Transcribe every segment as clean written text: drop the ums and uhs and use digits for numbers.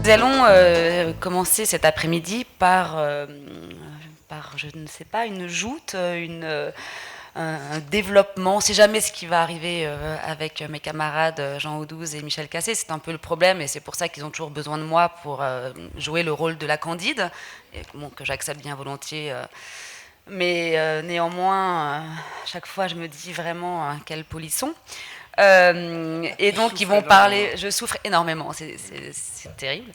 Nous allons commencer cet après-midi par, je ne sais pas, une joute, un développement. On ne sait jamais ce qui va arriver avec mes camarades Jean Audouze et Michel Cassé. C'est un peu le problème et c'est pour ça qu'ils ont toujours besoin de moi pour jouer le rôle de la Candide, et, bon, que j'accepte bien volontiers. Mais néanmoins, chaque fois, je me dis vraiment quel polisson. Et donc ils vont parler, je souffre énormément, c'est terrible.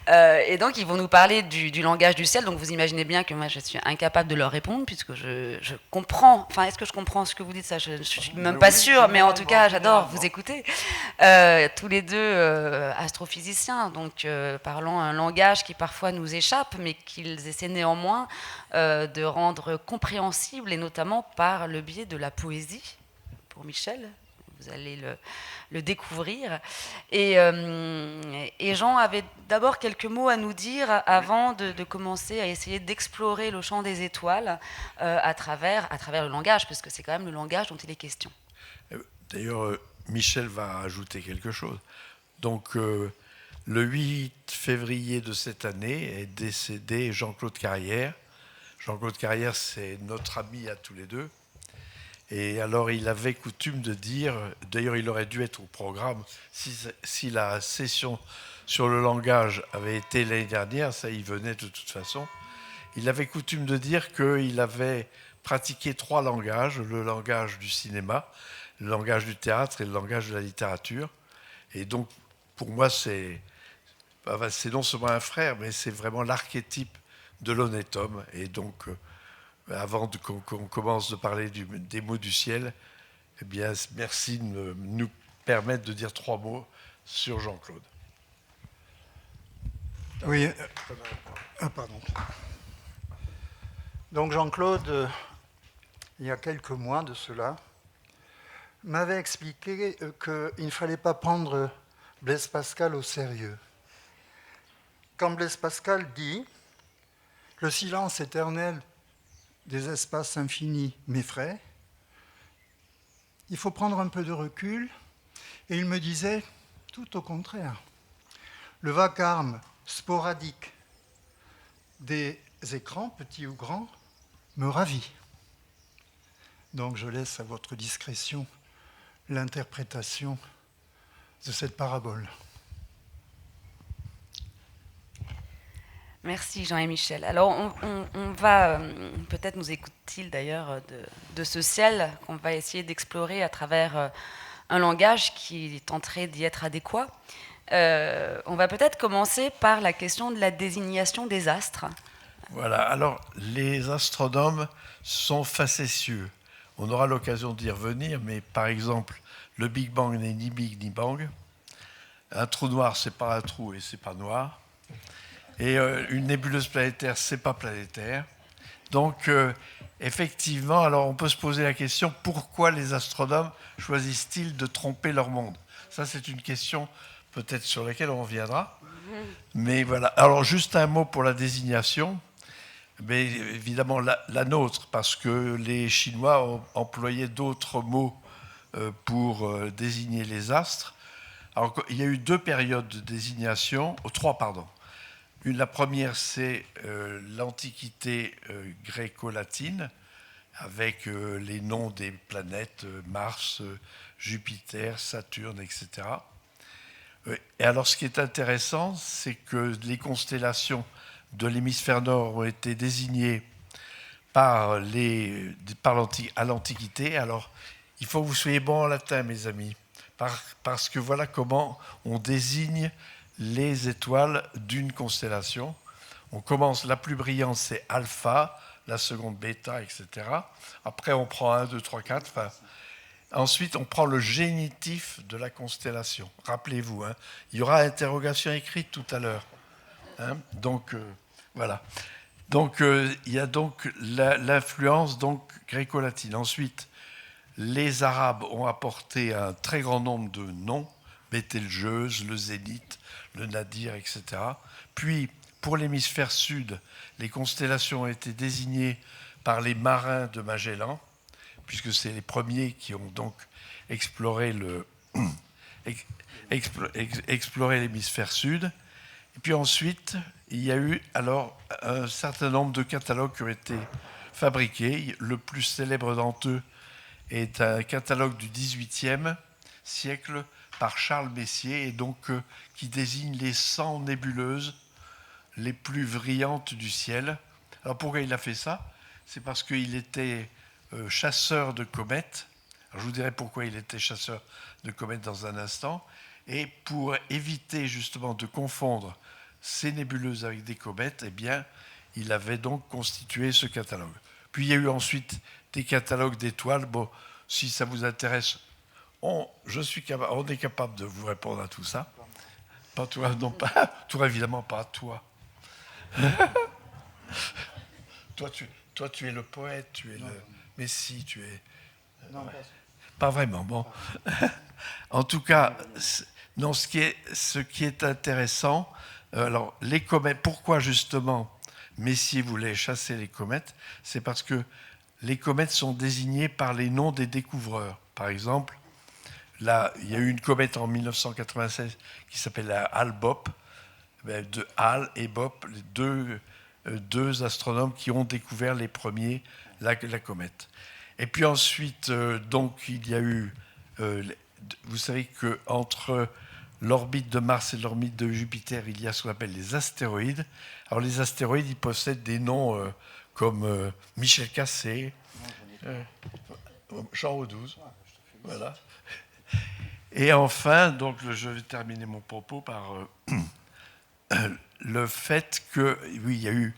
Et donc ils vont nous parler du langage du ciel. Donc vous imaginez bien que moi je suis incapable de leur répondre puisque je comprends. Enfin, est-ce que je comprends ce que vous dites? Ça, je suis même pas sûre, mais en tout cas j'adore vous écouter. Tous les deux astrophysiciens, donc parlant un langage qui parfois nous échappe, mais qu'ils essaient néanmoins de rendre compréhensible, et notamment par le biais de la poésie. Pour Michel, vous allez le découvrir. Et Jean avait d'abord quelques mots à nous dire avant de commencer à essayer d'explorer le champ des étoiles à travers le langage, puisque c'est quand même le langage dont il est question. D'ailleurs, Michel va ajouter quelque chose. Donc, le 8 février de cette année est décédé Jean-Claude Carrière. Jean-Claude Carrière, c'est notre ami à tous les deux. Et alors, il avait coutume de dire, d'ailleurs, il aurait dû être au programme, si la session sur le langage avait été l'année dernière, ça y venait de toute façon, il avait coutume de dire qu'il avait pratiqué 3 langages, le langage du cinéma, le langage du théâtre et le langage de la littérature. Et donc, pour moi, c'est non seulement un frère, mais c'est vraiment l'archétype de l'honnête homme. Et donc, avant qu'on commence de parler des mots du ciel, eh bien, merci de nous permettre de dire 3 mots sur Jean-Claude. Oui, pardon. Donc Jean-Claude, il y a quelques mois de cela, m'avait expliqué qu'il ne fallait pas prendre Blaise Pascal au sérieux. Quand Blaise Pascal dit « Le silence éternel des espaces infinis m'effraie », il faut prendre un peu de recul, et il me disait tout au contraire. Le vacarme sporadique des écrans, petits ou grands, me ravit. Donc je laisse à votre discrétion l'interprétation de cette parabole. Merci Jean et Michel. Alors on va, peut-être nous écoute-t-il d'ailleurs de ce ciel qu'on va essayer d'explorer à travers un langage qui tenterait d'y être adéquat. On va peut-être commencer par la question de la désignation des astres. Voilà, alors les astronomes sont facétieux. On aura l'occasion d'y revenir, mais par exemple, le Big Bang n'est ni Big ni Bang. Un trou noir, c'est pas un trou et c'est pas noir. Et une nébuleuse planétaire, c'est pas planétaire. Donc, effectivement, alors on peut se poser la question, pourquoi les astronomes choisissent-ils de tromper leur monde? Ça, c'est une question peut-être sur laquelle on reviendra. Mais voilà. Alors, juste un mot pour la désignation. Mais évidemment, la nôtre, parce que les Chinois ont employé d'autres mots pour désigner les astres. Alors, il y a eu 2 périodes de désignation, 3, pardon. La première, c'est l'Antiquité gréco-latine, avec les noms des planètes Mars, Jupiter, Saturne, etc. Et alors, ce qui est intéressant, c'est que les constellations de l'hémisphère nord ont été désignées à l'Antiquité. Alors, il faut que vous soyez bons en latin, mes amis, parce que voilà comment on désigne les étoiles d'une constellation. On commence, la plus brillante, c'est alpha, la seconde bêta, etc. Après, on prend 1, 2, 3, 4. Enfin, ensuite, on prend le génitif de la constellation. Rappelez-vous, hein, il y aura interrogation écrite tout à l'heure. Hein, donc, voilà. Donc, il y a donc l'influence donc, gréco-latine. Ensuite, les Arabes ont apporté un très grand nombre de noms, Bételgeuse, le Zénith, le Nadir, etc. Puis, pour l'hémisphère sud, les constellations ont été désignées par les marins de Magellan, puisque c'est les premiers qui ont donc exploré l'hémisphère sud. Et puis ensuite, il y a eu alors un certain nombre de catalogues qui ont été fabriqués. Le plus célèbre d'entre eux est un catalogue du XVIIIe siècle par Charles Messier, et donc qui désigne les 100 nébuleuses les plus brillantes du ciel. Alors pourquoi il a fait ça? C'est parce qu'il était chasseur de comètes. Alors je vous dirai pourquoi il était chasseur de comètes dans un instant. Et pour éviter justement de confondre ces nébuleuses avec des comètes, eh bien, il avait donc constitué ce catalogue. Puis il y a eu ensuite des catalogues d'étoiles. Bon, si ça vous intéresse, on est capable de vous répondre à tout ça. Pas toi, non pas. Toi, évidemment, pas toi. Toi, tu es le poète, tu es le Messie, tu es. Non, pas vraiment. Bon. En tout cas, non, ce qui est intéressant, alors les comètes, pourquoi justement Messier voulait chasser les comètes? C'est parce que les comètes sont désignées par les noms des découvreurs. Par exemple, là, il y a eu une comète en 1996 qui s'appelle la Hale-Bopp, de Hale et Bopp, les deux astronomes qui ont découvert les premiers la comète. Et puis ensuite, donc, il y a eu, vous savez qu'entre l'orbite de Mars et l'orbite de Jupiter, il y a ce qu'on appelle les astéroïdes. Alors les astéroïdes, ils possèdent des noms comme Michel Cassé, Jean Audouze, voilà. Et enfin, donc, je vais terminer mon propos par le fait que, oui, il y a eu,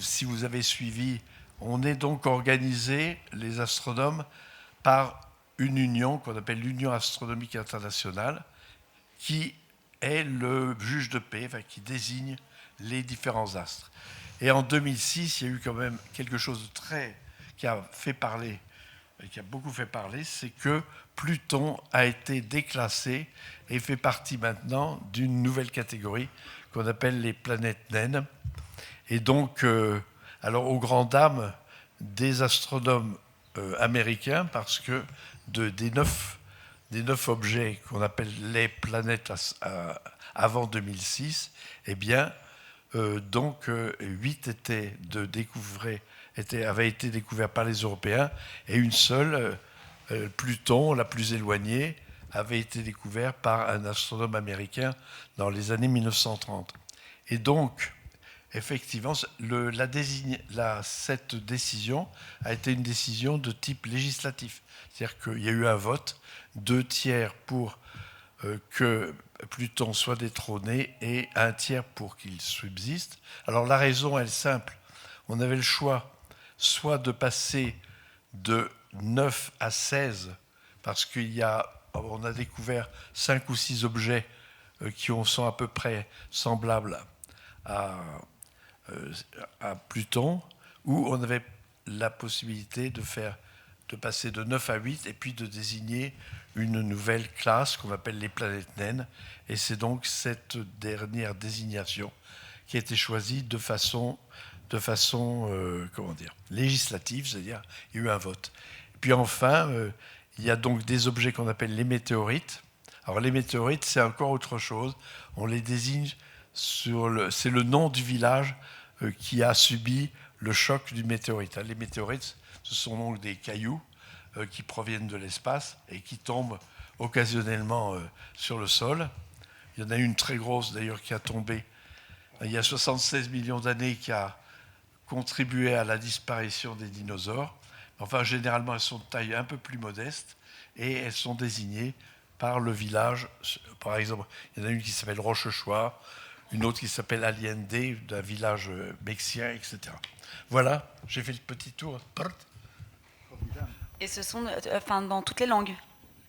si vous avez suivi, on est donc organisé, les astronomes, par une union qu'on appelle l'Union astronomique internationale, qui est le juge de paix, enfin, qui désigne les différents astres. Et en 2006, il y a eu quand même quelque chose de qui a fait parler, qui a beaucoup fait parler, c'est que Pluton a été déclassé et fait partie maintenant d'une nouvelle catégorie qu'on appelle les planètes naines. Et donc, alors aux grandes dames des astronomes américains, parce que des neuf objets qu'on appelle les planètes avant 2006, eh bien, donc 8 avaient été découverts par les Européens, et une seule, Pluton, la plus éloignée, avait été découvert par un astronome américain dans les années 1930. Et donc, effectivement, cette décision a été une décision de type législatif. C'est-à-dire qu'il y a eu un vote, 2/3 pour que Pluton soit détrôné et 1/3 pour qu'il subsiste. Alors la raison, elle est simple. On avait le choix soit de passer de 9 à 16, parce on a découvert 5 ou 6 objets qui sont à peu près semblables à Pluton, où on avait la possibilité de passer de 9 à 8 et puis de désigner une nouvelle classe qu'on appelle les planètes naines. Et c'est donc cette dernière désignation qui a été choisie de façon législative, c'est-à-dire il y a eu un vote. Et puis enfin, il y a donc des objets qu'on appelle les météorites. Alors les météorites, c'est encore autre chose. On les désigne c'est le nom du village qui a subi le choc du météorite. Les météorites, ce sont donc des cailloux qui proviennent de l'espace et qui tombent occasionnellement sur le sol. Il y en a une très grosse d'ailleurs qui a tombé il y a 76 millions d'années, qui a contribué à la disparition des dinosaures. Enfin, généralement, elles sont de taille un peu plus modeste et elles sont désignées par le village. Par exemple, il y en a une qui s'appelle Rochechouart, une autre qui s'appelle Allende, d'un village mexicain, etc. Voilà, j'ai fait le petit tour. Et ce sont dans toutes les langues.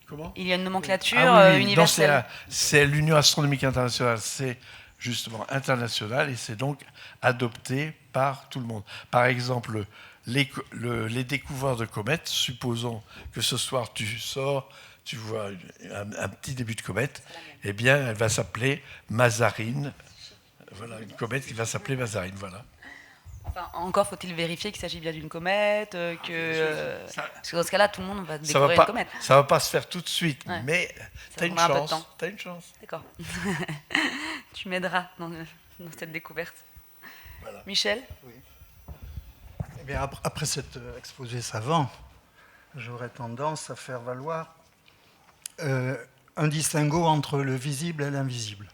Comment ? Il y a une nomenclature Non, universelle. c'est l'Union astronomique internationale, c'est justement international et c'est donc adopté par tout le monde. Par exemple, les découvreurs de comètes, supposons que ce soir tu sors, tu vois un petit début de comète, eh bien elle va s'appeler Mazarine. Voilà, une comète qui va s'appeler Mazarine, voilà. Enfin, encore faut-il vérifier qu'il s'agit bien d'une comète, parce que dans ce cas-là, tout le monde va découvrir une comète. Ça ne va pas se faire tout de suite, Ouais. mais tu as une chance. D'accord. Tu m'aideras dans cette découverte. Voilà. Michel? Oui. Eh bien, après cet exposé savant, j'aurais tendance à faire valoir un distinguo entre le visible et l'invisible.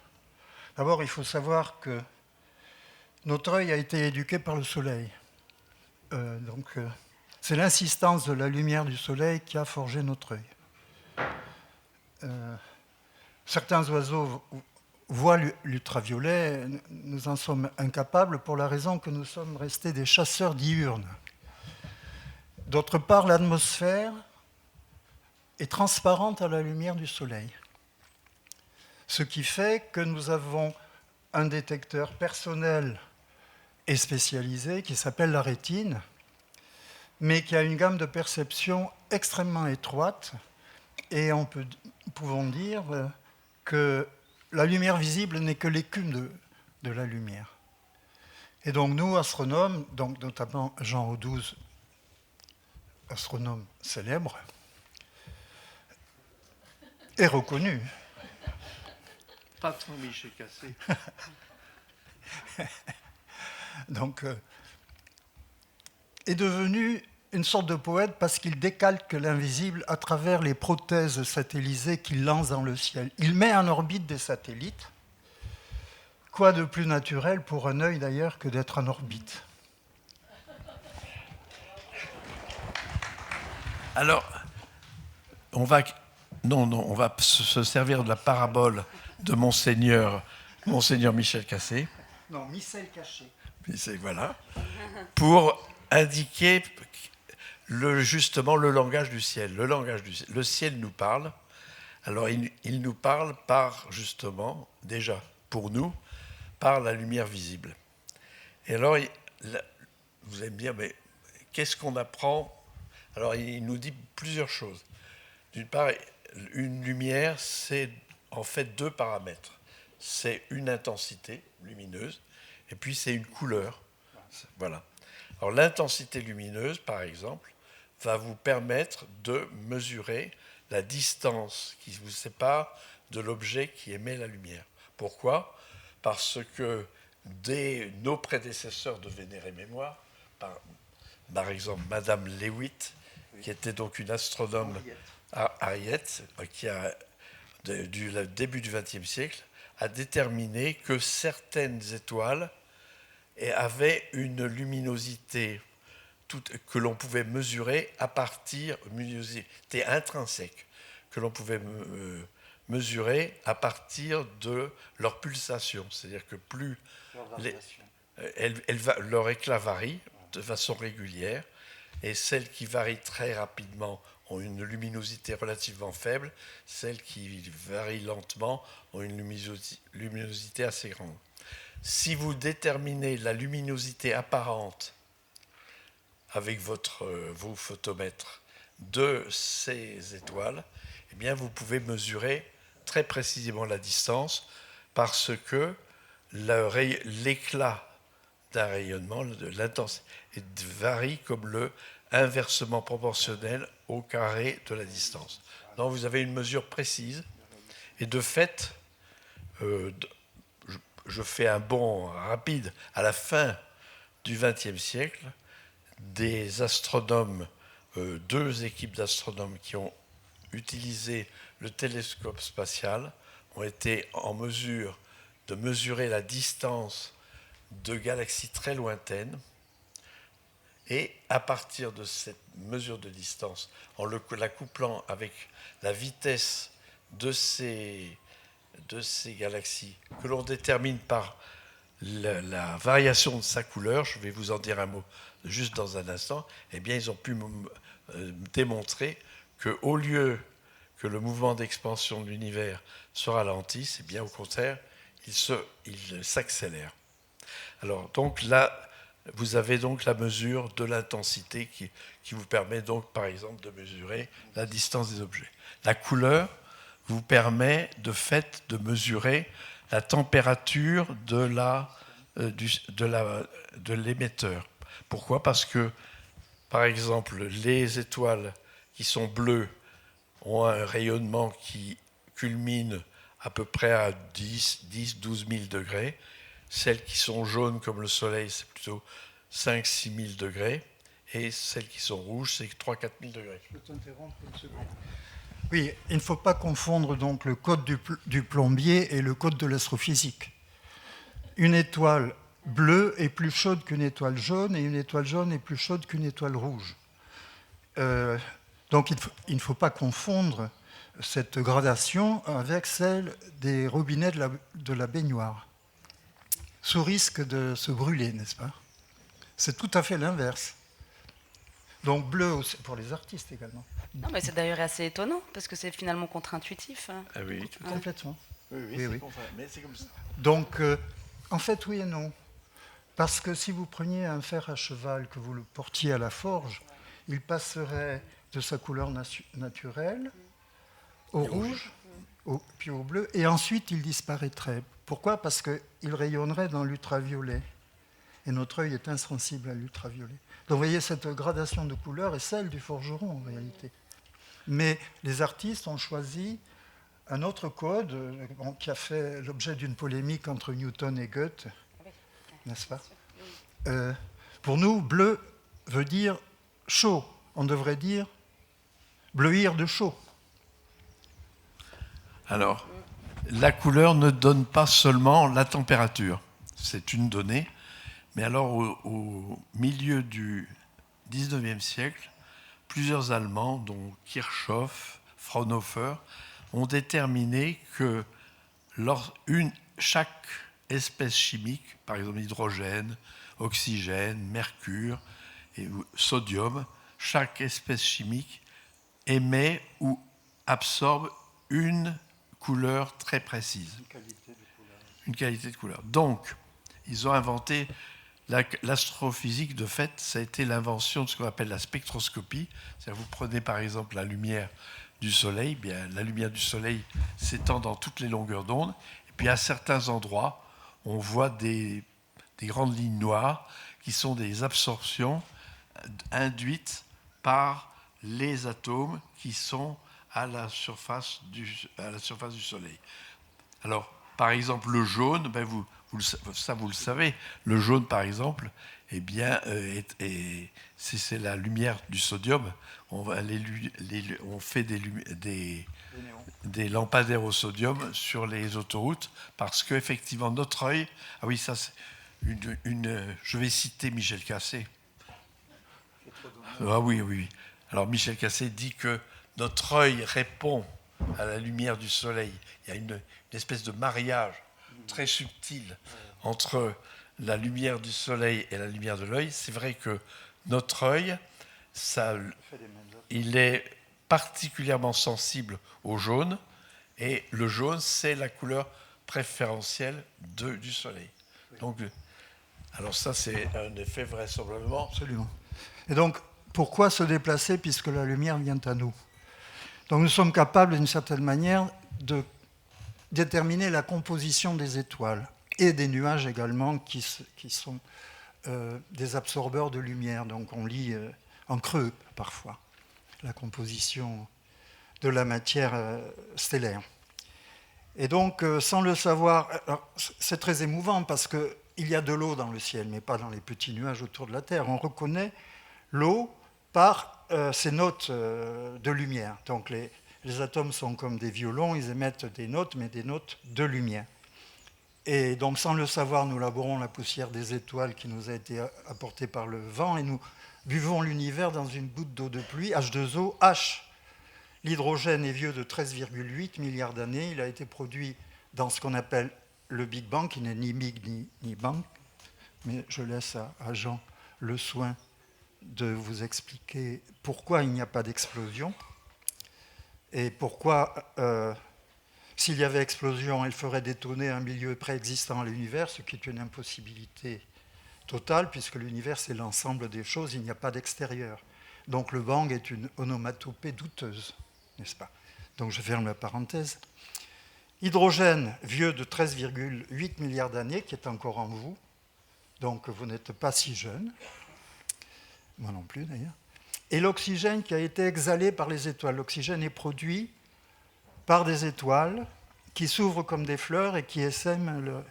D'abord, il faut savoir que notre œil a été éduqué par le soleil. C'est l'insistance de la lumière du soleil qui a forgé notre œil. Certains oiseaux voient l'ultraviolet, nous en sommes incapables pour la raison que nous sommes restés des chasseurs diurnes. D'autre part, l'atmosphère est transparente à la lumière du soleil. Ce qui fait que nous avons un détecteur personnel et spécialisé qui s'appelle la rétine, mais qui a une gamme de perception extrêmement étroite, et pouvons dire que la lumière visible n'est que l'écume de la lumière. Et donc nous, astronomes, donc notamment Jean Audouze, astronome célèbre, et reconnu. Pas trop Michel Cassé. Donc, est devenu une sorte de poète parce qu'il décalque l'invisible à travers les prothèses satellisées qu'il lance dans le ciel. Il met en orbite des satellites. Quoi de plus naturel pour un œil d'ailleurs que d'être en orbite? Alors, on va se servir de la parabole de Monseigneur Michel Cassé. Non, missel caché. Voilà, pour indiquer justement le langage du ciel. Le ciel nous parle. Alors, il nous parle justement, déjà, pour nous, par la lumière visible. Et alors, vous allez me dire, mais qu'est-ce qu'on apprend? Alors, il nous dit plusieurs choses. D'une part, une lumière, c'est en fait deux paramètres. C'est une intensité lumineuse, et puis c'est une couleur. Voilà. Alors, l'intensité lumineuse, par exemple, va vous permettre de mesurer la distance qui vous sépare de l'objet qui émet la lumière. Pourquoi? Parce que dès nos prédécesseurs de vénérée mémoire, par exemple Madame Leavitt, qui était donc une astronome Harriet, qui a, du début du XXe siècle, a déterminé que certaines étoiles avaient une luminosité que l'on pouvait mesurer à partir, luminosité intrinsèque, que l'on pouvait mesurer à partir de leur pulsation. C'est-à-dire que plus leur éclat varie de façon régulière, et celles qui varient très rapidement ont une luminosité relativement faible, celles qui varient lentement ont une luminosité assez grande. Si vous déterminez la luminosité apparente avec vos photomètres de ces étoiles, eh bien vous pouvez mesurer très précisément la distance parce que l'éclat d'un rayonnement, l'intensité, varie comme inversement proportionnel au carré de la distance. Donc vous avez une mesure précise, et de fait, je fais un bond rapide à la fin du XXe siècle, des astronomes, deux équipes d'astronomes qui ont utilisé le télescope spatial ont été en mesure de mesurer la distance de galaxies très lointaines, et à partir de cette mesure de distance, en la couplant avec la vitesse de ces galaxies, que l'on détermine par la variation de sa couleur, je vais vous en dire un mot juste dans un instant, eh bien ils ont pu démontrer qu'au lieu que le mouvement d'expansion de l'univers se ralentisse, eh bien au contraire, il s'accélère. Alors donc là, vous avez donc la mesure de l'intensité qui vous permet donc par exemple de mesurer la distance des objets. La couleur vous permet de fait de mesurer la température de l'émetteur. Pourquoi? Parce que, par exemple, les étoiles qui sont bleues ont un rayonnement qui culmine à peu près à 12 000 degrés. Celles qui sont jaunes comme le soleil, c'est plutôt 5-6 000 degrés. Et celles qui sont rouges, c'est 3-4 000 degrés. Je peux t'interrompre une seconde. Oui, il ne faut pas confondre donc le code du plombier et le code de l'astrophysique. Une étoile bleue est plus chaude qu'une étoile jaune et une étoile jaune est plus chaude qu'une étoile rouge. Donc il ne faut pas confondre cette gradation avec celle des robinets de la baignoire, sous risque de se brûler, n'est-ce pas? C'est tout à fait l'inverse. Donc bleu aussi, pour les artistes également. Non, mais c'est d'ailleurs assez étonnant, parce que c'est finalement contre-intuitif. Ah oui, tout à fait. Complètement. Oui, mais c'est comme ça. Donc, en fait, oui et non. Parce que si vous preniez un fer à cheval, que vous le portiez à la forge, il passerait de sa couleur naturelle au rouge, puis au bleu, et ensuite il disparaîtrait. Pourquoi? Parce qu'il rayonnerait dans l'ultraviolet. Et notre œil est insensible à l'ultraviolet. Donc vous voyez, cette gradation de couleur est celle du forgeron en réalité. Mais les artistes ont choisi un autre code qui a fait l'objet d'une polémique entre Newton et Goethe, n'est-ce pas? Pour nous, bleu veut dire chaud. On devrait dire bleuir de chaud. Alors, la couleur ne donne pas seulement la température. C'est une donnée. Mais alors, au milieu du 19e siècle, plusieurs Allemands, dont Kirchhoff, Fraunhofer, ont déterminé que chaque espèce chimique, par exemple hydrogène, oxygène, mercure et sodium, chaque espèce chimique émet ou absorbe une couleur très précise. Une qualité de couleur. Donc, ils ont inventé l'astrophysique, de fait, ça a été l'invention de ce qu'on appelle la spectroscopie. C'est-à-dire, vous prenez par exemple la lumière du Soleil, bien, la lumière du Soleil s'étend dans toutes les longueurs d'onde, et puis à certains endroits, on voit des grandes lignes noires qui sont des absorptions induites par les atomes qui sont à la surface du Soleil. Alors, par exemple, le jaune, ben vous le savez, le jaune, par exemple, eh bien, c'est la lumière du sodium. On fait des lampadaires au sodium sur les autoroutes parce qu'effectivement, notre œil... Ah oui, ça, c'est je vais citer Michel Cassé. Ah oui. Alors, Michel Cassé dit que notre œil répond à la lumière du soleil. Il y a une espèce de mariage très subtil entre la lumière du soleil et la lumière de l'œil. C'est vrai que notre œil, il est particulièrement sensible au jaune, et le jaune, c'est la couleur préférentielle du soleil. Donc, alors ça, c'est un effet vraisemblablement... Absolument. Et donc, pourquoi se déplacer puisque la lumière vient à nous? Donc nous sommes capables, d'une certaine manière, de déterminer la composition des étoiles et des nuages également qui sont des absorbeurs de lumière. Donc on lit en creux parfois la composition de la matière stellaire. Et donc sans le savoir, c'est très émouvant parce qu'il y a de l'eau dans le ciel, mais pas dans les petits nuages autour de la Terre. On reconnaît l'eau par ces notes de lumière. Donc les atomes sont comme des violons, ils émettent des notes, mais des notes de lumière. Et donc sans le savoir, nous labourons la poussière des étoiles qui nous a été apportée par le vent et nous buvons l'univers dans une goutte d'eau de pluie, H2O, H. L'hydrogène est vieux de 13,8 milliards d'années. Il a été produit dans ce qu'on appelle le Big Bang, qui n'est ni Big ni Bang. Mais je laisse à Jean le soin de vous expliquer pourquoi il n'y a pas d'explosion et pourquoi, s'il y avait explosion, elle ferait détonner un milieu préexistant à l'univers, ce qui est une impossibilité totale, puisque l'univers, c'est l'ensemble des choses, il n'y a pas d'extérieur. Donc le bang est une onomatopée douteuse, n'est-ce pas? Donc je ferme la parenthèse. Hydrogène, vieux de 13,8 milliards d'années, qui est encore en vous, donc vous n'êtes pas si jeune, moi non plus d'ailleurs. Et l'oxygène qui a été exhalé par les étoiles. L'oxygène est produit par des étoiles qui s'ouvrent comme des fleurs et qui essaiment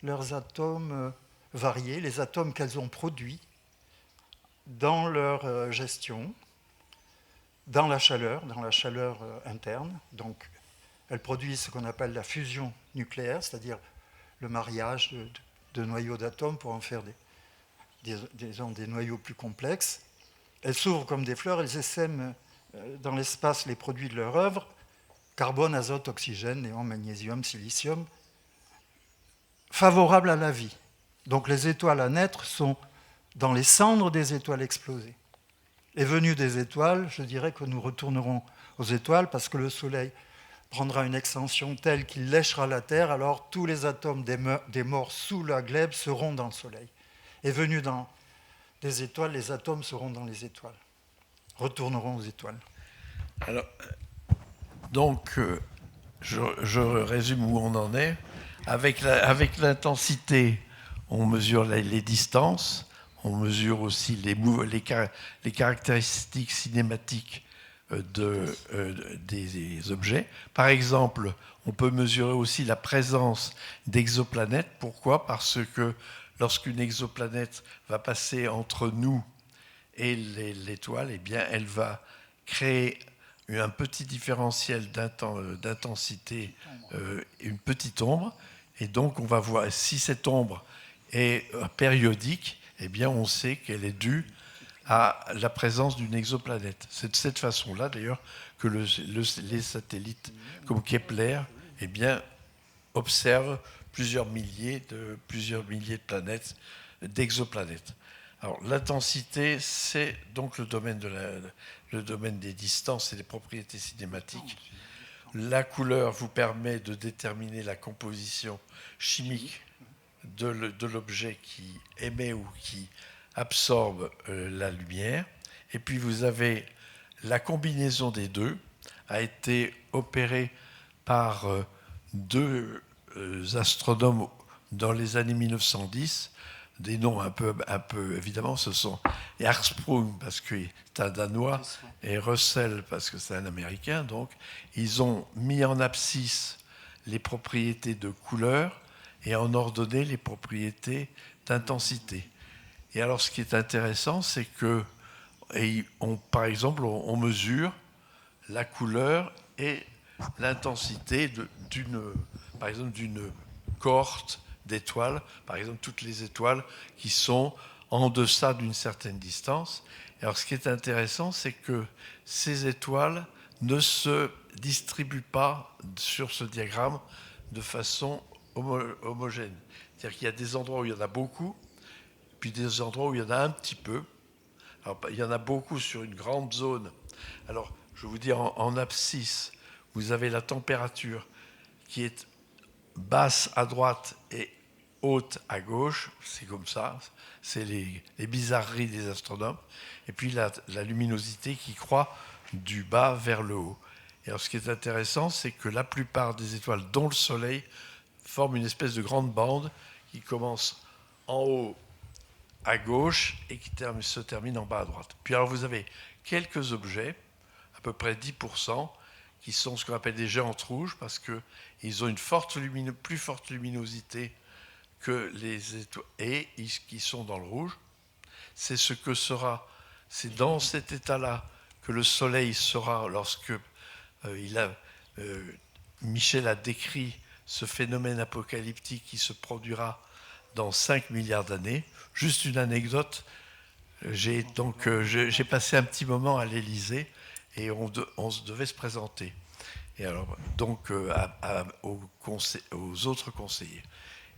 leurs atomes variés, les atomes qu'elles ont produits dans leur gestion, dans la chaleur interne. Donc, elles produisent ce qu'on appelle la fusion nucléaire, c'est-à-dire le mariage de noyaux d'atomes pour en faire des noyaux plus complexes. Elles s'ouvrent comme des fleurs, elles essaiment dans l'espace les produits de leur œuvre, carbone, azote, oxygène, néon, magnésium, silicium, favorables à la vie. Donc les étoiles à naître sont dans les cendres des étoiles explosées. Et venues des étoiles, je dirais que nous retournerons aux étoiles parce que le Soleil prendra une extension telle qu'il léchera la Terre, alors tous les atomes des morts sous la glèbe seront dans le Soleil. Et venus des étoiles, les atomes seront dans les étoiles. Retourneront aux étoiles. Alors, donc, je résume où on en est. Avec l'intensité, on mesure les distances, on mesure aussi les caractéristiques cinématiques des objets. Par exemple, on peut mesurer aussi la présence d'exoplanètes. Pourquoi ? Parce que lorsqu'une exoplanète va passer entre nous et l'étoile, eh bien, elle va créer un petit différentiel d'intensité, une petite ombre. Et donc, on va voir si cette ombre est périodique, eh bien, on sait qu'elle est due à la présence d'une exoplanète. C'est de cette façon-là, d'ailleurs, que les satellites comme Kepler, eh bien, observent plusieurs milliers de planètes, d'exoplanètes. Alors, l'intensité, c'est donc le domaine des distances et des propriétés cinématiques. La couleur vous permet de déterminer la composition chimique de l'objet qui émet ou qui absorbe la lumière. Et puis vous avez la combinaison des deux, a été opérée par deux astronomes dans les années 1910. Des noms un peu évidemment, ce sont Hertzsprung parce que c'est un Danois et Russell parce que c'est un Américain. Donc, ils ont mis en abscisse les propriétés de couleur et en ordonné les propriétés d'intensité. Et alors, ce qui est intéressant, c'est que, par exemple, on mesure la couleur et l'intensité d'une cohorte d'étoiles, par exemple toutes les étoiles qui sont en deçà d'une certaine distance. Et alors ce qui est intéressant, c'est que ces étoiles ne se distribuent pas sur ce diagramme de façon homogène. C'est-à-dire qu'il y a des endroits où il y en a beaucoup, puis des endroits où il y en a un petit peu. Alors, il y en a beaucoup sur une grande zone. Alors, je vous dis, en abscisse, vous avez la température qui est basse à droite et haute à gauche, c'est comme ça, c'est les bizarreries des astronomes, et puis la luminosité qui croît du bas vers le haut. Et alors ce qui est intéressant, c'est que la plupart des étoiles, dont le Soleil, forment une espèce de grande bande qui commence en haut à gauche et qui se termine en bas à droite. Puis alors vous avez quelques objets, à peu près 10%, qui sont ce qu'on appelle des géantes rouges, parce qu'ils ont une plus forte luminosité que les étoiles, et qui sont dans le rouge. C'est dans cet état-là que le Soleil sera lorsque Michel a décrit ce phénomène apocalyptique qui se produira dans 5 milliards d'années. Juste une anecdote, j'ai passé un petit moment à l'Élysée et on devait se présenter. Et alors, donc, aux autres conseillers.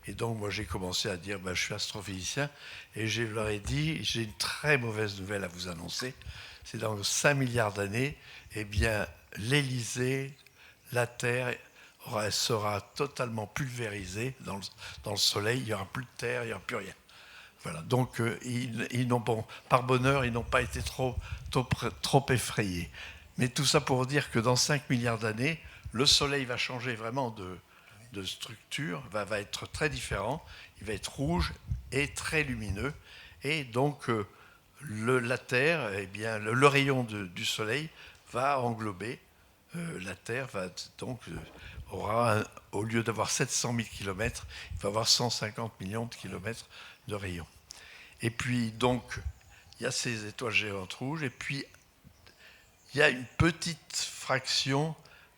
Et donc, moi, j'ai commencé à dire, je suis astrophysicien, et je leur ai dit, j'ai une très mauvaise nouvelle à vous annoncer. C'est dans 5 milliards d'années, eh bien, l'Élysée, la Terre sera totalement pulvérisée dans le Soleil. Il n'y aura plus de Terre, il n'y aura plus rien. Voilà. Donc, par bonheur, ils n'ont pas été trop effrayés. Mais tout ça pour dire que dans 5 milliards d'années, le Soleil va changer vraiment de structure, va être très différent. Il va être rouge et très lumineux. Et donc, la Terre, eh bien, le rayon du Soleil va englober la Terre, va donc au lieu d'avoir 700 000 km, il va avoir 150 millions de kilomètres de rayons. Et puis, donc, il y a ces étoiles géantes rouges, et puis, il y a une petite fraction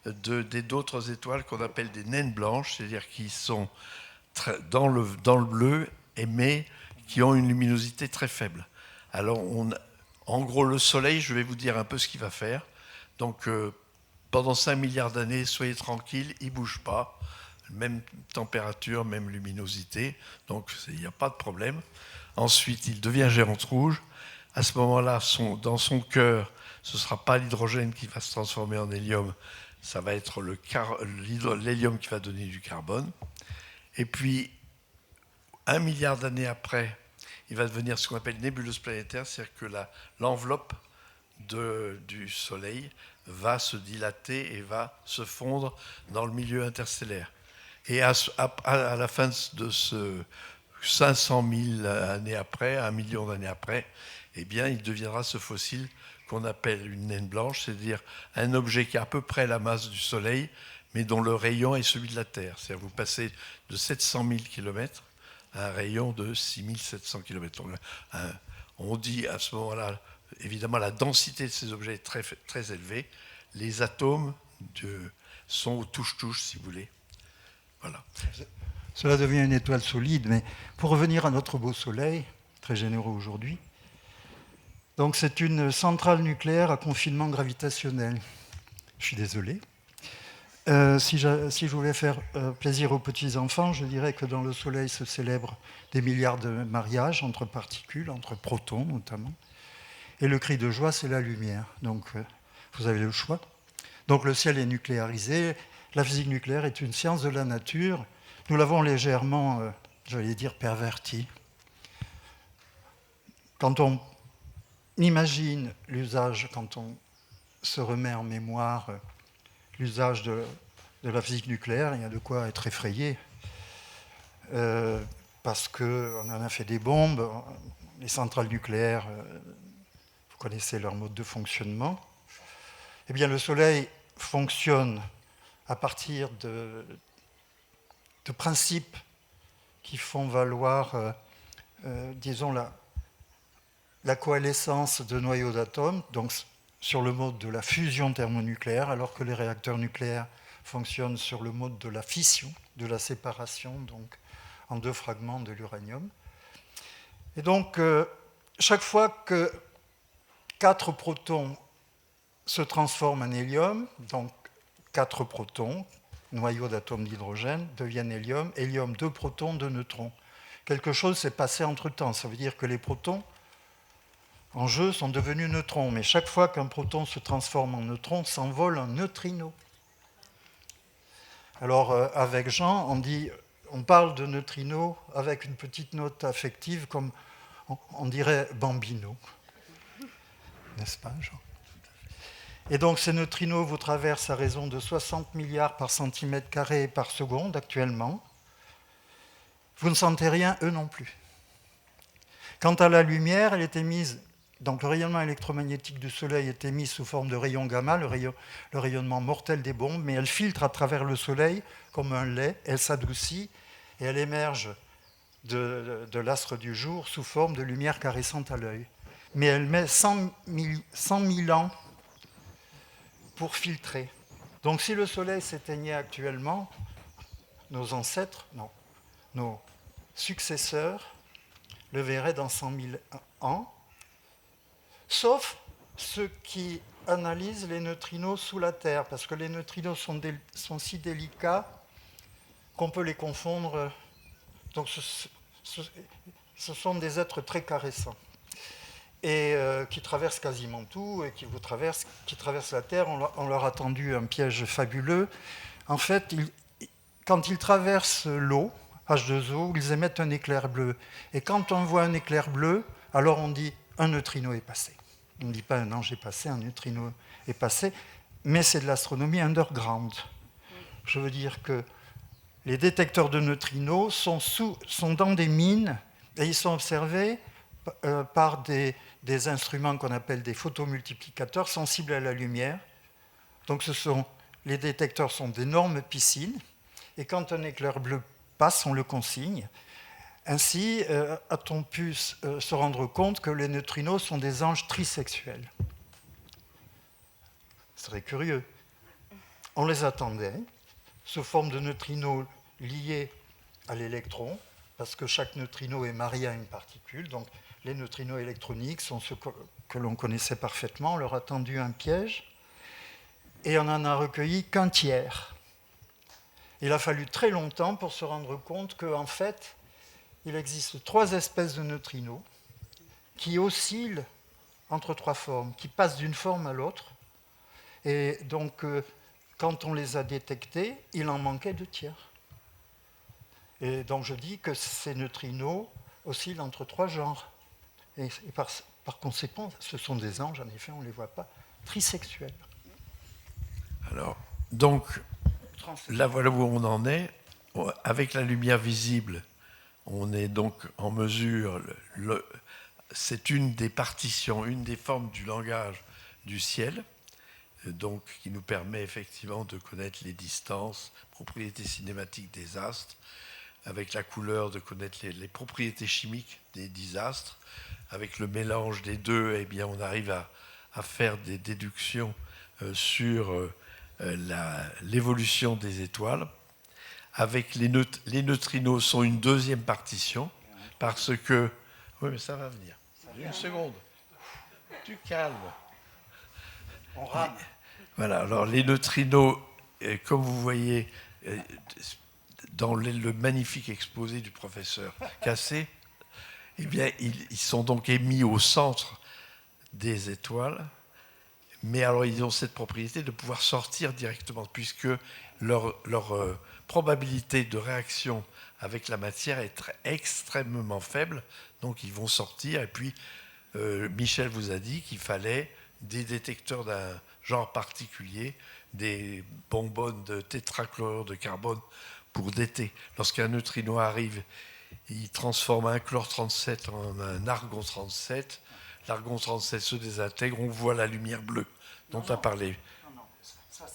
d'autres étoiles qu'on appelle des naines blanches, c'est-à-dire qui sont dans le bleu, mais qui ont une luminosité très faible. Alors, en gros, le Soleil, je vais vous dire un peu ce qu'il va faire. Donc, pendant 5 milliards d'années, soyez tranquilles, il ne bouge pas. Même température, même luminosité, donc il n'y a pas de problème. Ensuite, il devient géante rouge. À ce moment-là, dans son cœur, ce ne sera pas l'hydrogène qui va se transformer en hélium, ça va être l'hélium qui va donner du carbone. Et puis, 1 milliard d'années après, il va devenir ce qu'on appelle une nébuleuse planétaire, c'est-à-dire que l'enveloppe du Soleil va se dilater et va se fondre dans le milieu interstellaire. Et à la fin de ce 500 000 années après, 1 million d'années après, eh bien, il deviendra ce fossile qu'on appelle une naine blanche, c'est-à-dire un objet qui a à peu près la masse du Soleil, mais dont le rayon est celui de la Terre. C'est-à-dire vous passez de 700 000 km à un rayon de 6 700 km. Donc, on dit à ce moment-là, évidemment, la densité de ces objets est très, très élevée. Les atomes sont au touche-touche, si vous voulez. Voilà. Cela devient une étoile solide, mais pour revenir à notre beau Soleil, très généreux aujourd'hui, donc c'est une centrale nucléaire à confinement gravitationnel. Je suis désolé. Si je voulais faire plaisir aux petits-enfants, je dirais que dans le Soleil se célèbrent des milliards de mariages entre particules, entre protons notamment. Et le cri de joie, c'est la lumière. Donc vous avez le choix. Donc le ciel est nucléarisé. La physique nucléaire est une science de la nature. Nous l'avons légèrement, j'allais dire, pervertie. Quand on imagine l'usage, quand on se remet en mémoire l'usage de la physique nucléaire, il y a de quoi être effrayé. Parce qu'on en a fait des bombes. Les centrales nucléaires, vous connaissez leur mode de fonctionnement. Eh bien, le Soleil fonctionne à partir de principes qui font valoir, disons, la coalescence de noyaux d'atomes, donc sur le mode de la fusion thermonucléaire, alors que les réacteurs nucléaires fonctionnent sur le mode de la fission, de la séparation, donc en 2 fragments de l'uranium. Et donc, chaque fois que 4 protons se transforment en hélium, donc 4 protons, noyaux d'atomes d'hydrogène, deviennent hélium, hélium 2 protons, 2 neutrons. Quelque chose s'est passé entre-temps, ça veut dire que les protons en jeu sont devenus neutrons, mais chaque fois qu'un proton se transforme en neutron, s'envole un neutrino. Alors, avec Jean, on parle de neutrino avec une petite note affective, comme on dirait bambino. N'est-ce pas, Jean ? Et donc, ces neutrinos vous traversent à raison de 60 milliards par centimètre carré par seconde actuellement. Vous ne sentez rien, eux non plus. Quant à la lumière, elle est émise. Donc le rayonnement électromagnétique du Soleil est émis sous forme de rayons gamma, le rayonnement mortel des bombes, mais elle filtre à travers le Soleil comme un lait, elle s'adoucit et elle émerge de l'astre du jour sous forme de lumière caressante à l'œil. Mais elle met 100 000 ans pour filtrer. Donc si le Soleil s'éteignait actuellement, nos ancêtres, non, nos successeurs le verraient dans 100 000 ans, sauf ceux qui analysent les neutrinos sous la Terre, parce que les neutrinos sont si délicats qu'on peut les confondre. Donc ce sont des êtres très caressants et qui traversent quasiment tout et qui traversent la Terre. On leur a tendu un piège fabuleux. En fait, quand ils traversent l'eau, H2O, ils émettent un éclair bleu. Et quand on voit un éclair bleu, alors on dit un neutrino est passé. On ne dit pas un ange est passé, un neutrino est passé, mais c'est de l'astronomie underground. Je veux dire que les détecteurs de neutrinos sont dans des mines et ils sont observés par des instruments qu'on appelle des photomultiplicateurs sensibles à la lumière. Donc ce sont les détecteurs sont d'énormes piscines, et quand un éclair bleu passe, on le consigne. Ainsi, a-t-on pu se rendre compte que les neutrinos sont des anges trisexuels. Ce serait curieux. On les attendait sous forme de neutrinos liés à l'électron, parce que chaque neutrino est marié à une particule. Donc, les neutrinos électroniques sont ceux que l'on connaissait parfaitement. On leur a tendu un piège et on n'en a recueilli qu'un tiers. Il a fallu très longtemps pour se rendre compte qu'en fait, il existe 3 espèces de neutrinos qui oscillent entre 3 formes, qui passent d'une forme à l'autre. Et donc, quand on les a détectés, il en manquait 2 tiers. Et donc, je dis que ces neutrinos oscillent entre 3 genres. Et par conséquent, ce sont des anges, en effet, on ne les voit pas, trisexuels. Alors, donc, là, voilà où on en est. Avec la lumière visible, on est donc en mesure, c'est une des partitions, une des formes du langage du ciel, donc qui nous permet effectivement de connaître les distances, propriétés cinématiques des astres, avec la couleur de connaître les propriétés chimiques des astres. Avec le mélange des deux, eh bien, on arrive à faire des déductions sur l'évolution des étoiles. Avec les neutrinos sont une deuxième partition, parce que... Oui, mais ça va venir. Une seconde. Tu calmes. On rame. Voilà, alors les neutrinos, comme vous voyez, dans le magnifique exposé du professeur Cassé, eh bien, ils sont donc émis au centre des étoiles, mais alors ils ont cette propriété de pouvoir sortir directement, puisque leur probabilité de réaction avec la matière est extrêmement faible, donc ils vont sortir, et puis Michel vous a dit qu'il fallait des détecteurs d'un genre particulier, des bonbonnes de tétrachlorure de carbone pour dater. Lorsqu'un neutrino arrive, il transforme un chlore-37 en un argon-37. L'argon-37 se désintègre, on voit la lumière bleue dont tu as parlé. Non, ça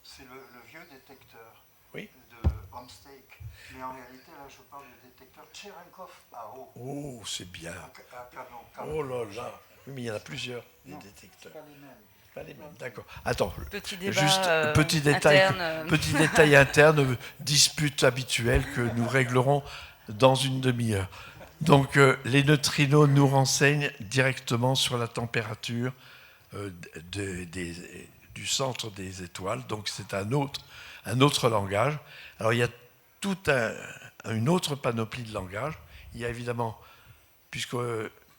c'est le vieux détecteur Oui. de Homestake. Mais en réalité, là, je parle du détecteur Cherenkov à eau. Oh, c'est bien. À canon. Oh là là. Oui, mais il y en a plusieurs, des détecteurs. Pas les mêmes. Pas les mêmes, d'accord. Attends, Petit débat juste petit détail, interne. petit détail interne, dispute habituelle que nous réglerons dans une demi-heure. Donc, les neutrinos nous renseignent directement sur la température du centre des étoiles. Donc, c'est un autre langage. Alors, il y a toute une autre panoplie de langages. Il y a évidemment, puisque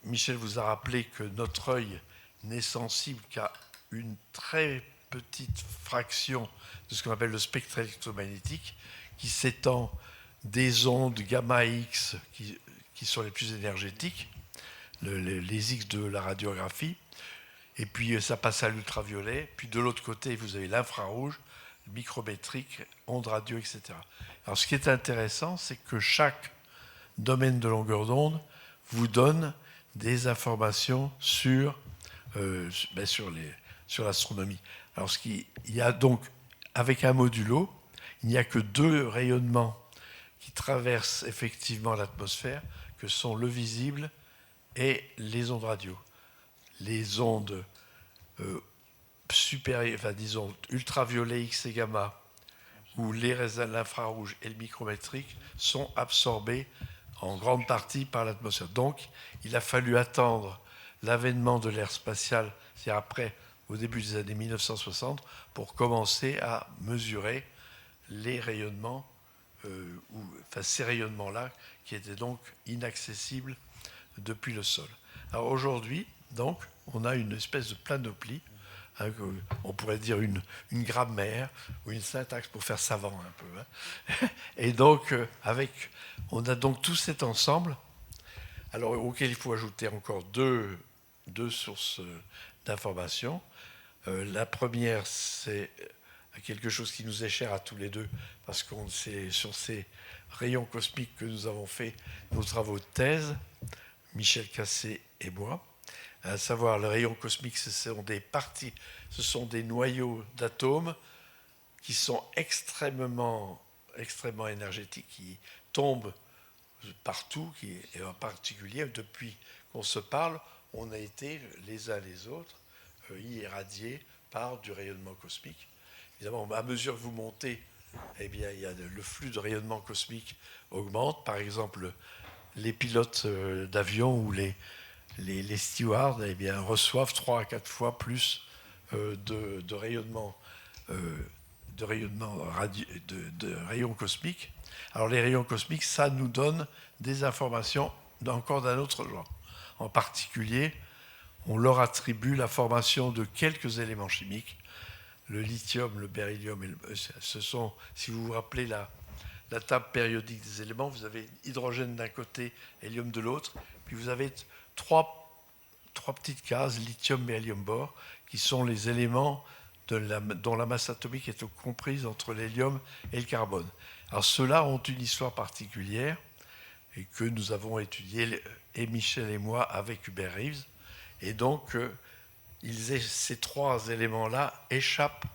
Michel vous a rappelé que notre œil n'est sensible qu'à une très petite fraction de ce qu'on appelle le spectre électromagnétique, qui s'étend des ondes gamma X qui sont les plus énergétiques, les X de la radiographie, et puis ça passe à l'ultraviolet, puis de l'autre côté vous avez l'infrarouge, le micrométrique, ondes radio, etc. Alors ce qui est intéressant, c'est que chaque domaine de longueur d'onde vous donne des informations sur l'astronomie. Alors, il y a donc, avec un modulo, il n'y a que 2 rayonnements qui traversent effectivement l'atmosphère, que sont le visible et les ondes radio. Les ondes supérieures, enfin disons ultraviolet X et gamma, où l'infrarouge et le micrométrique sont absorbés en grande partie par l'atmosphère. Donc, il a fallu attendre l'avènement de l'ère spatiale, c'est après, au début des années 1960, pour commencer à mesurer les rayonnements, ces rayonnements-là, qui étaient donc inaccessibles depuis le sol. Alors aujourd'hui, donc, on a une espèce de panoplie, on pourrait dire une grammaire ou une syntaxe pour faire savant un peu. Et donc, on a donc tout cet ensemble, alors auquel il faut ajouter encore deux sources d'informations. La première, c'est quelque chose qui nous est cher à tous les deux, parce qu'on c'est sur ces rayons cosmiques que nous avons fait nos travaux de thèse, Michel Cassé et moi, à savoir les rayons cosmiques, ce sont des noyaux d'atomes qui sont extrêmement énergétiques, qui tombent partout, et en particulier depuis qu'on se parle, on a été les uns les autres irradiés par du rayonnement cosmique. Évidemment, à mesure que vous montez, eh bien, le flux de rayonnement cosmique augmente. Par exemple, les pilotes d'avion ou les stewards eh bien, reçoivent 3 à 4 fois plus de rayonnement, de rayons cosmiques. Alors les rayons cosmiques, ça nous donne des informations encore d'un autre genre. En particulier, on leur attribue la formation de quelques éléments chimiques. Le lithium, le beryllium, ce sont, si vous vous rappelez la table périodique des éléments, vous avez hydrogène d'un côté, hélium de l'autre, puis vous avez trois petites cases, lithium, beryllium, bore, qui sont les éléments dont la masse atomique est comprise entre l'hélium et le carbone. Alors ceux-là ont une histoire particulière et que nous avons étudié, et Michel et moi, avec Hubert Reeves. Et donc, ces 3 éléments-là échappent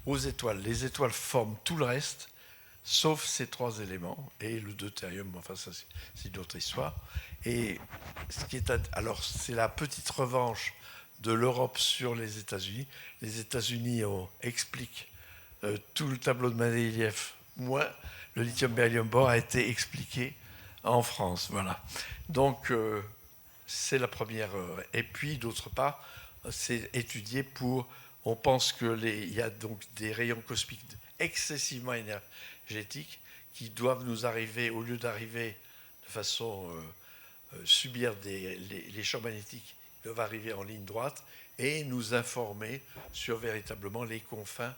aux étoiles. Les étoiles forment tout le reste, sauf ces 3 éléments, et le deutérium, enfin ça c'est une autre histoire. Et alors c'est la petite revanche de l'Europe sur les États-Unis. Les États-Unis expliquent tout le tableau de Mendeleïev, moins le lithium beryllium bore a été expliqué en France. Voilà. Donc c'est la première. Et puis d'autre part, c'est étudié on pense qu'il y a donc des rayons cosmiques excessivement énergétiques qui doivent nous arriver, au lieu d'arriver de façon subir les champs magnétiques, ils doivent arriver en ligne droite et nous informer sur véritablement les confins,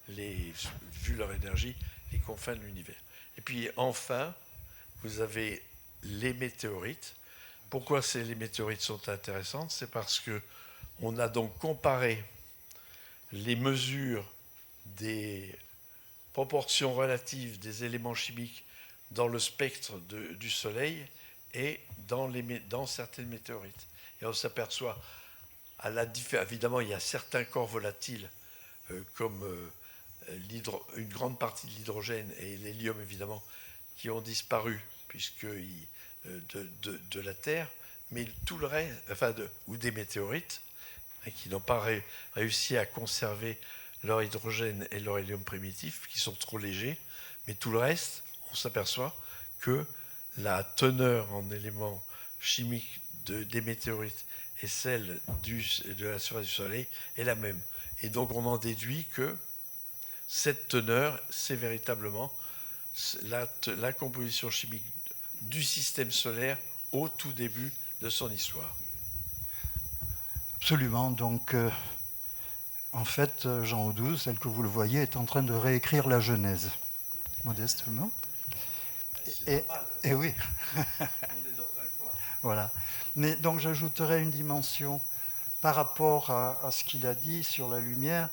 vu leur énergie, les confins de l'univers. Et puis enfin, vous avez les météorites. Pourquoi les météorites sont intéressantes? C'est parce qu'on a donc comparé les mesures des proportions relatives des éléments chimiques dans le spectre du Soleil et dans certaines météorites. Et on s'aperçoit, évidemment, il y a certains corps volatiles, comme une grande partie de l'hydrogène et l'hélium, évidemment, qui ont disparu de la Terre, mais tout le reste, ou des météorites, qui n'ont pas réussi à conserver leur hydrogène et leur hélium primitif, qui sont trop légers, mais tout le reste, on s'aperçoit que la teneur en éléments chimiques des météorites et celle de la surface du Soleil est la même. Et donc on en déduit que cette teneur, c'est véritablement la composition chimique du système solaire au tout début de son histoire. Absolument. Donc, en fait, Jean Audouze, tel que vous le voyez, est en train de réécrire la Genèse, modestement. Et oui. Voilà. Mais donc, j'ajouterai une dimension par rapport à ce qu'il a dit sur la lumière,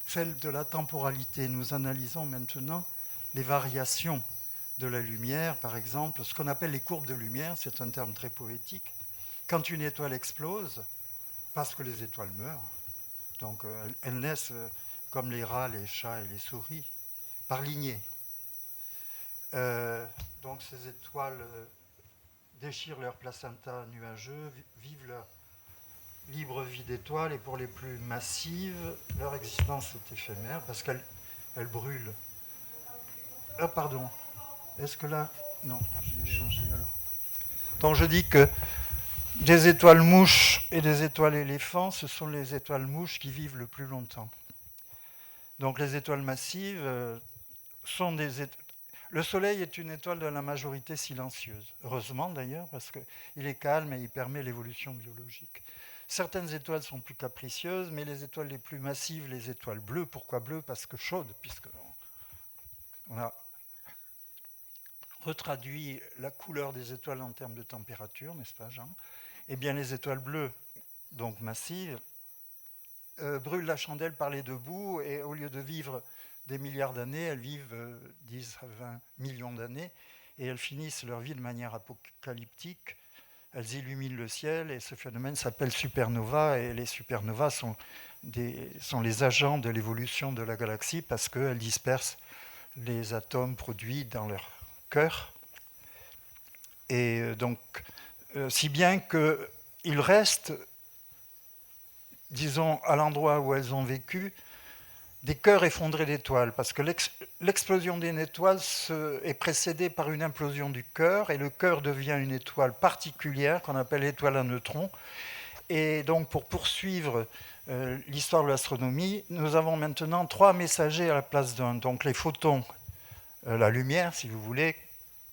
celle de la temporalité. Nous analysons maintenant les variations de la lumière, par exemple, ce qu'on appelle les courbes de lumière, c'est un terme très poétique. Quand une étoile explose, parce que les étoiles meurent, donc elles naissent comme les rats, les chats et les souris, par lignée. Donc ces étoiles déchirent leur placenta nuageux, vivent leur libre vie d'étoiles, et pour les plus massives, leur existence est éphémère parce qu'elles brûlent. Ah pardon, est-ce que là... Non, j'ai changé alors. Donc je dis que des étoiles mouches et des étoiles éléphants, ce sont les étoiles mouches qui vivent le plus longtemps. Donc les étoiles massives sont des étoiles... Le Soleil est une étoile de la majorité silencieuse. Heureusement d'ailleurs, parce qu'il est calme et il permet l'évolution biologique. Certaines étoiles sont plus capricieuses, mais les étoiles les plus massives, les étoiles bleues, pourquoi bleues? Parce que chaudes, puisqu'on a retraduit la couleur des étoiles en termes de température, n'est-ce pas, Jean? Eh bien, les étoiles bleues, donc massives, brûlent la chandelle par les deux bouts, et au lieu de vivre des milliards d'années, elles vivent 10 à 20 millions d'années, et elles finissent leur vie de manière apocalyptique, elles illuminent le ciel et ce phénomène s'appelle supernova et les supernovas sont les agents de l'évolution de la galaxie parce qu'elles dispersent les atomes produits dans leur cœur. Et donc, si bien qu'il reste, disons, à l'endroit où elles ont vécu, des cœurs effondrés d'étoiles, parce que l'explosion d'une étoile est précédée par une implosion du cœur, et le cœur devient une étoile particulière qu'on appelle l'étoile à neutrons. Et donc, pour poursuivre l'histoire de l'astronomie, nous avons maintenant 3 messagers à la place d'un. Donc, les photons, la lumière, si vous voulez,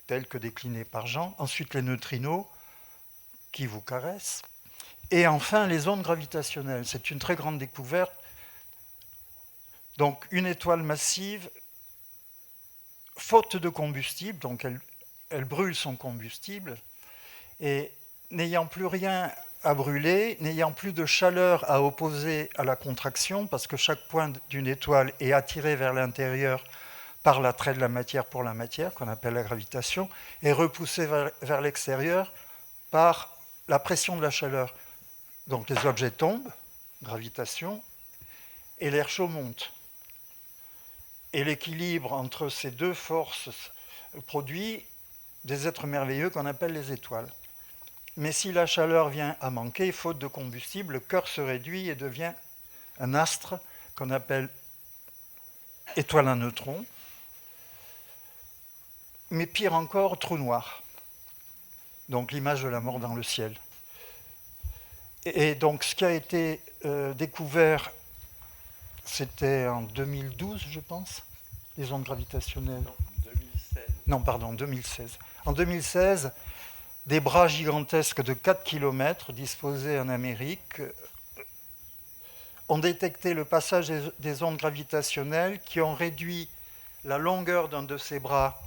telle que déclinée par Jean. Ensuite, les neutrinos, qui vous caressent. Et enfin, les ondes gravitationnelles. C'est une très grande découverte. Donc, une étoile massive, faute de combustible, donc elle brûle son combustible, et n'ayant plus rien à brûler, n'ayant plus de chaleur à opposer à la contraction, parce que chaque point d'une étoile est attiré vers l'intérieur par l'attrait de la matière pour la matière, qu'on appelle la gravitation, et repoussé vers l'extérieur par la pression de la chaleur. Donc les objets tombent, gravitation, et l'air chaud monte. Et l'équilibre entre ces deux forces produit des êtres merveilleux qu'on appelle les étoiles. Mais si la chaleur vient à manquer, faute de combustible, le cœur se réduit et devient un astre qu'on appelle étoile à neutrons, mais pire encore, trou noir. Donc l'image de la mort dans le ciel. Et donc ce qui a été découvert, c'était en 2012, je pense, les ondes gravitationnelles. Non, 2016. Non, pardon, 2016. En 2016, des bras gigantesques de 4 km disposés en Amérique ont détecté le passage des ondes gravitationnelles qui ont réduit la longueur d'un de ces bras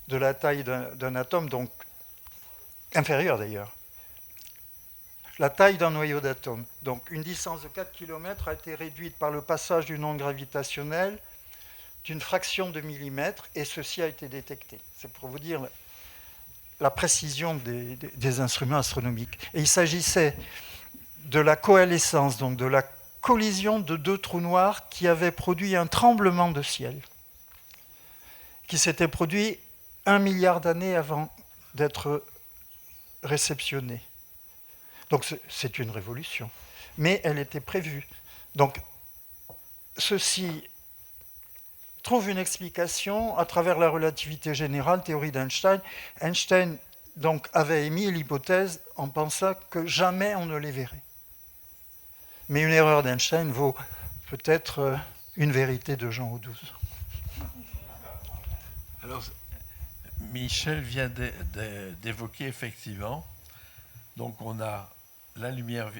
de la taille d'un atome, donc inférieure d'ailleurs, la taille d'un noyau d'atome. Donc une distance de 4 km a été réduite par le passage d'une onde gravitationnelle d'une fraction de millimètre, et ceci a été détecté. C'est pour vous dire la précision des instruments astronomiques. Et il s'agissait de la coalescence, donc de la collision de deux trous noirs qui avaient produit un tremblement de ciel, qui s'était produit 1 milliard d'années avant d'être réceptionné. Donc c'est une révolution. Mais elle était prévue. Donc ceci trouve une explication à travers la relativité générale, théorie d'Einstein. Einstein donc, avait émis l'hypothèse en pensant que jamais on ne les verrait. Mais une erreur d'Einstein vaut peut-être une vérité de Jean Audouze. Alors, Michel vient d'évoquer effectivement, donc on a la lumière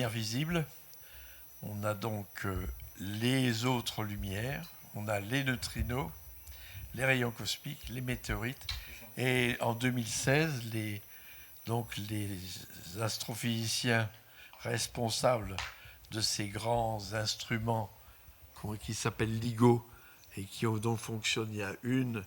visible, on a donc les autres lumières, on a les neutrinos, les rayons cosmiques, les météorites, et en 2016, les astrophysiciens responsables de ces grands instruments qui s'appellent LIGO et qui donc fonctionnent, il y a une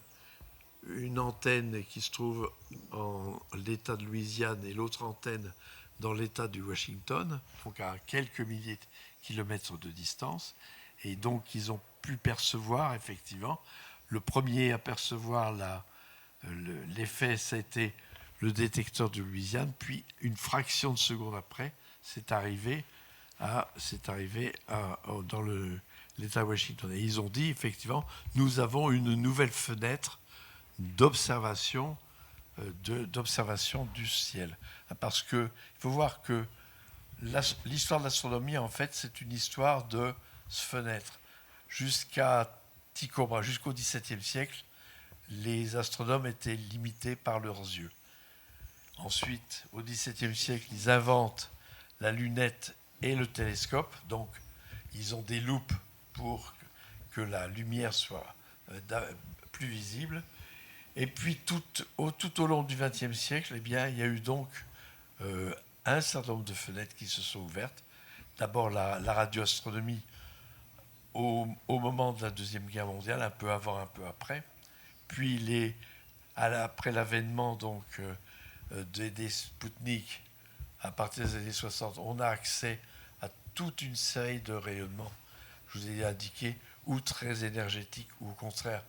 antenne qui se trouve en l'État de Louisiane et l'autre antenne dans l'État du Washington, donc à quelques milliers de kilomètres de distance, et donc ils ont pu percevoir effectivement. Le premier à percevoir l'effet, c'était le détecteur de Louisiane, puis une fraction de seconde après, c'est arrivé dans l'État de Washington. Et ils ont dit effectivement, nous avons une nouvelle fenêtre d'observation du ciel. Parce qu'il faut voir que l'histoire de l'astronomie, en fait, c'est une histoire de fenêtre. Jusqu'à Tycho Brahe, jusqu'au XVIIe siècle, les astronomes étaient limités par leurs yeux. Ensuite, au XVIIe siècle, ils inventent la lunette et le télescope. Donc, ils ont des loupes pour que la lumière soit plus visible. Et puis, tout au long du XXe siècle, eh bien, il y a eu donc un certain nombre de fenêtres qui se sont ouvertes. D'abord, la radioastronomie au moment de la Deuxième Guerre mondiale, un peu avant, un peu après. Puis, après l'avènement donc, des Spoutnik, à partir des années 60, on a accès à toute une série de rayonnements, je vous ai indiqué, ou très énergétiques, ou au contraire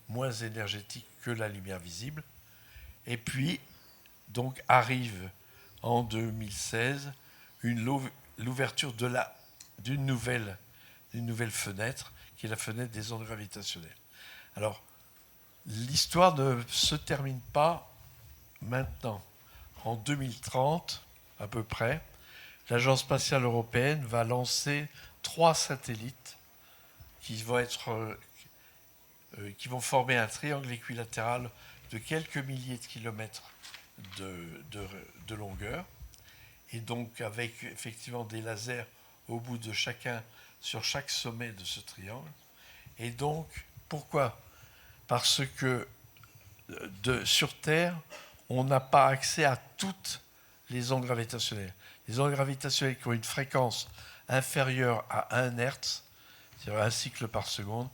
moins énergétiques que la lumière visible. Et puis, donc, arrive en 2016 l'ouverture d'une nouvelle fenêtre, qui est la fenêtre des ondes gravitationnelles. Alors, l'histoire ne se termine pas maintenant. En 2030, à peu près, l'Agence spatiale européenne va lancer 3 satellites qui vont former un triangle équilatéral de quelques milliers de kilomètres de longueur, et donc avec effectivement des lasers au bout de chacun, sur chaque sommet de ce triangle. Et donc, pourquoi ? Parce que sur Terre, on n'a pas accès à toutes les ondes gravitationnelles. Les ondes gravitationnelles qui ont une fréquence inférieure à 1 Hertz, c'est-à-dire un cycle par seconde,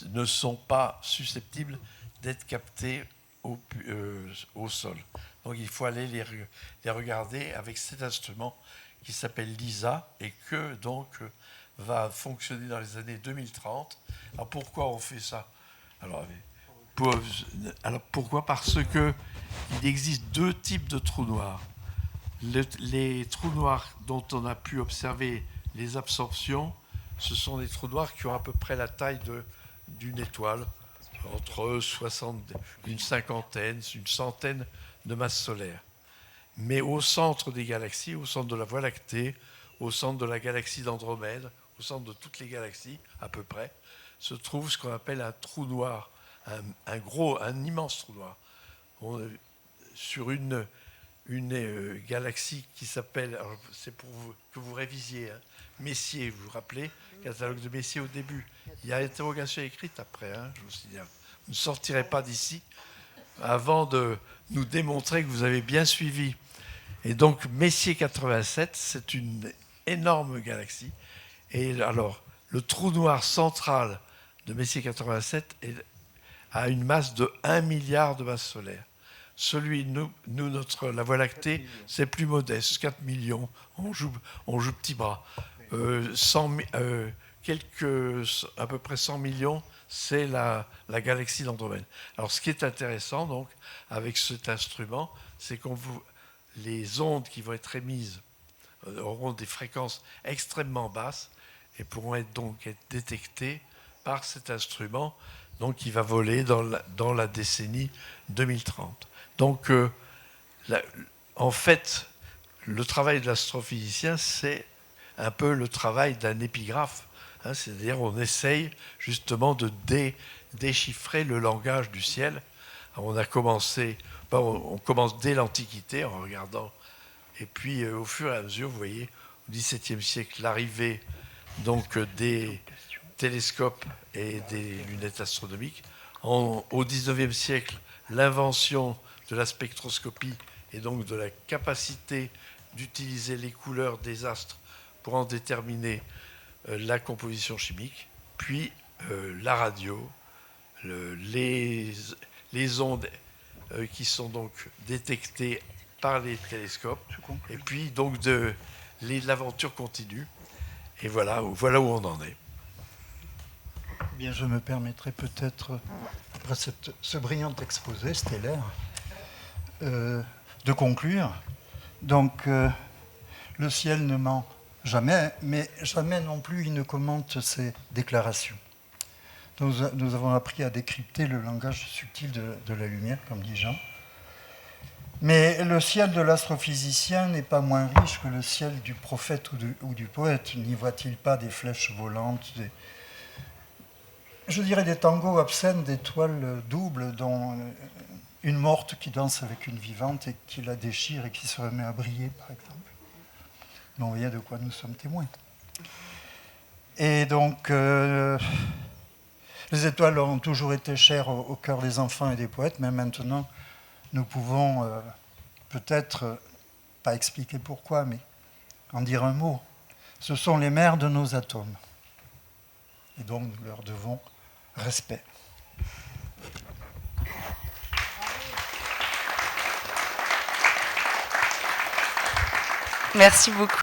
ne sont pas susceptibles d'être captées au sol. Donc il faut aller les regarder avec cet instrument qui s'appelle LISA et que donc va fonctionner dans les années 2030. Alors pourquoi on fait ça ? Alors pourquoi ? Parce qu'il existe 2 types de trous noirs. Les trous noirs dont on a pu observer les absorptions, ce sont des trous noirs qui ont à peu près la taille d'une étoile, entre une cinquantaine, une centaine de masses solaires. Mais au centre des galaxies, au centre de la Voie lactée, au centre de la galaxie d'Andromède, au centre de toutes les galaxies à peu près, se trouve ce qu'on appelle un trou noir, un immense trou noir. Sur une galaxie qui s'appelle, c'est pour que vous révisiez, hein, Messier, vous vous rappelez, catalogue de Messier au début. Il y a interrogation écrite après, hein, je vous signale. Vous ne sortirez pas d'ici avant de nous démontrer que vous avez bien suivi. Et donc, Messier 87, c'est une énorme galaxie. Et alors, le trou noir central de Messier 87 a une masse de 1 milliard de masses solaires. Celui, la Voie lactée, c'est plus modeste, 4 millions. On joue petit bras. À peu près 100 millions, c'est la galaxie d'Andromède. Alors, ce qui est intéressant, donc, avec cet instrument, c'est les ondes qui vont être émises auront des fréquences extrêmement basses et pourront donc être détectées par cet instrument, donc qui va voler dans la décennie 2030. Donc, en fait, le travail de l'astrophysicien, c'est un peu le travail d'un épigraphe. Hein, c'est-à-dire, on essaye justement de déchiffrer le langage du ciel. Alors, on commence dès l'Antiquité en regardant. Et puis, au fur et à mesure, vous voyez, au XVIIe siècle, l'arrivée donc des télescopes et des lunettes astronomiques. Au XIXe siècle, l'invention de la spectroscopie et donc de la capacité d'utiliser les couleurs des astres pour en déterminer la composition chimique, puis la radio, les ondes qui sont donc détectées par les télescopes, et puis donc l'aventure continue. Et voilà où on en est. Bien, je me permettrai peut-être, après ce brillant exposé stellaire, de conclure. Donc, le ciel ne ment jamais, mais jamais non plus il ne commente ses déclarations. Nous avons appris à décrypter le langage subtil de la lumière, comme dit Jean. Mais le ciel de l'astrophysicien n'est pas moins riche que le ciel du prophète ou du poète. N'y voit-il pas des flèches volantes, je dirais des tangos obscènes d'étoiles doubles, dont une morte qui danse avec une vivante et qui la déchire et qui se remet à briller, par exemple. Donc, vous voyez de quoi nous sommes témoins. Et donc, les étoiles ont toujours été chères au cœur des enfants et des poètes, mais maintenant, nous pouvons peut-être, pas expliquer pourquoi, mais en dire un mot. Ce sont les mères de nos atomes. Et donc, nous leur devons respect. Merci beaucoup.